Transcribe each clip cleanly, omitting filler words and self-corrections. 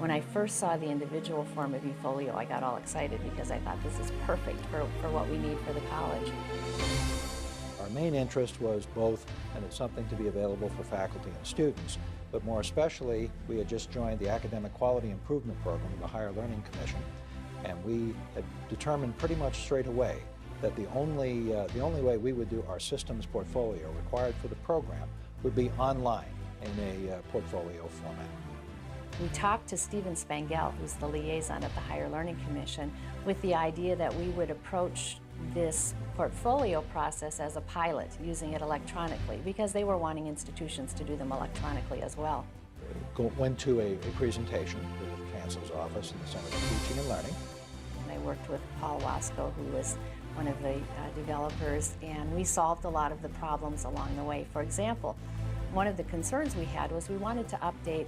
When I first saw the individual form of eFolio, I got all excited because I thought this is perfect for what we need for the college. Our main interest was both, and it's something to be available for faculty and students, but more especially, we had just joined the Academic Quality Improvement Program of the Higher Learning Commission, and we had determined pretty much straight away that the only way we would do our systems portfolio required for the program would be online in a portfolio format. We talked to Stephen Spangell, who's the liaison of the Higher Learning Commission, with the idea that we would approach this portfolio process as a pilot, using it electronically, because they were wanting institutions to do them electronically as well. Went to a presentation with the Chancellor's Office and the Center for Teaching and Learning. And I worked with Paul Wasco, who was one of the developers, and we solved a lot of the problems along the way. For example, one of the concerns we had was we wanted to update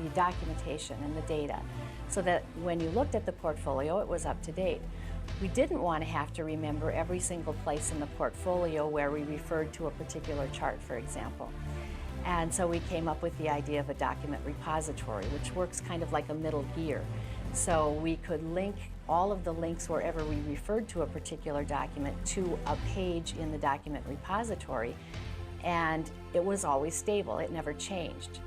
the documentation and the data so that when you looked at the portfolio, it was up to date. We didn't want to have to remember every single place in the portfolio where we referred to a particular chart, for example. And so we came up with the idea of a document repository, which works kind of like a middle gear. So we could link all of the links wherever we referred to a particular document to a page in the document repository, and it was always stable. It never changed.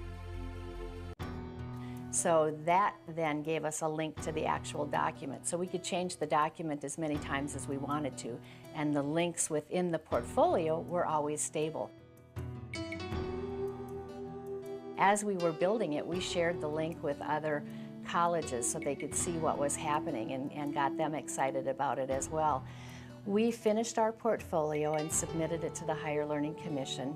So that then gave us a link to the actual document. So we could change the document as many times as we wanted to, and the links within the portfolio were always stable. As we were building it, we shared the link with other colleges so they could see what was happening and got them excited about it as well. We finished our portfolio and submitted it to the Higher Learning Commission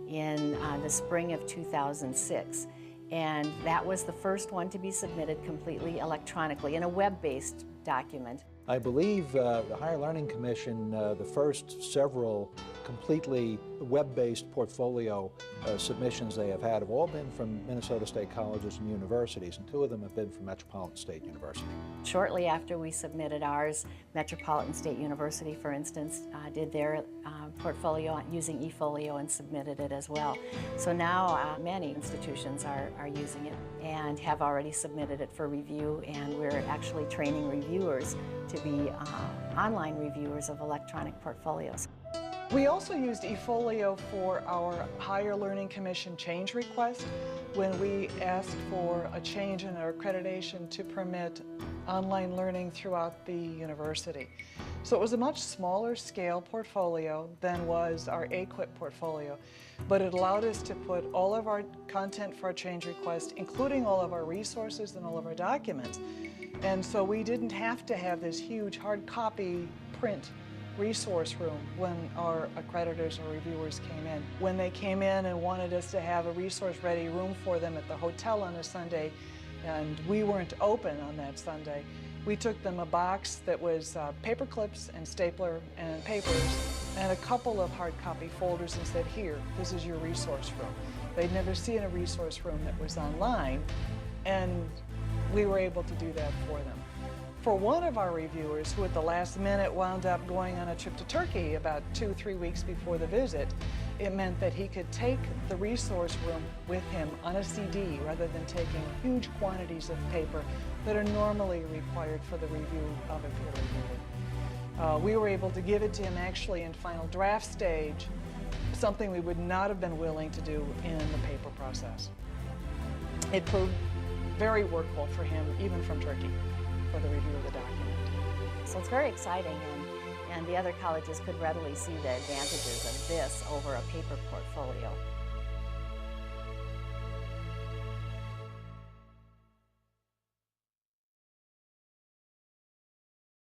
in the spring of 2006. And that was the first one to be submitted completely electronically in a web-based document. I believe the Higher Learning Commission, the first several completely web-based portfolio submissions they have had have all been from Minnesota State colleges and universities, and two of them have been from Metropolitan State University. Shortly after we submitted ours, Metropolitan State University, for instance, did their portfolio using eFolio and submitted it as well. So now many institutions are using it and have already submitted it for review, and we're actually training reviewers to be online reviewers of electronic portfolios. We also used eFolio for our Higher Learning Commission change request when we asked for a change in our accreditation to permit online learning throughout the university. So it was a much smaller scale portfolio than was our AQUIP portfolio, but it allowed us to put all of our content for our change request, including all of our resources and all of our documents. And so we didn't have to have this huge hard copy print resource room when our accreditors or reviewers came in. When they came in and wanted us to have a resource-ready room for them at the hotel on a Sunday, and we weren't open on that Sunday, we took them a box that was paper clips and stapler and papers and a couple of hard copy folders and said, here, this is your resource room. They'd never seen a resource room that was online, and we were able to do that for them. For one of our reviewers, who at the last minute wound up going on a trip to Turkey about 2-3 weeks before the visit, it meant that he could take the resource room with him on a CD rather than taking huge quantities of paper that are normally required for the review of a peer reviewer. We were able to give it to him actually in final draft stage, something we would not have been willing to do in the paper process. It proved very workable for him, even from Turkey, for the review of the document. So it's very exciting, and the other colleges could readily see the advantages of this over a paper portfolio.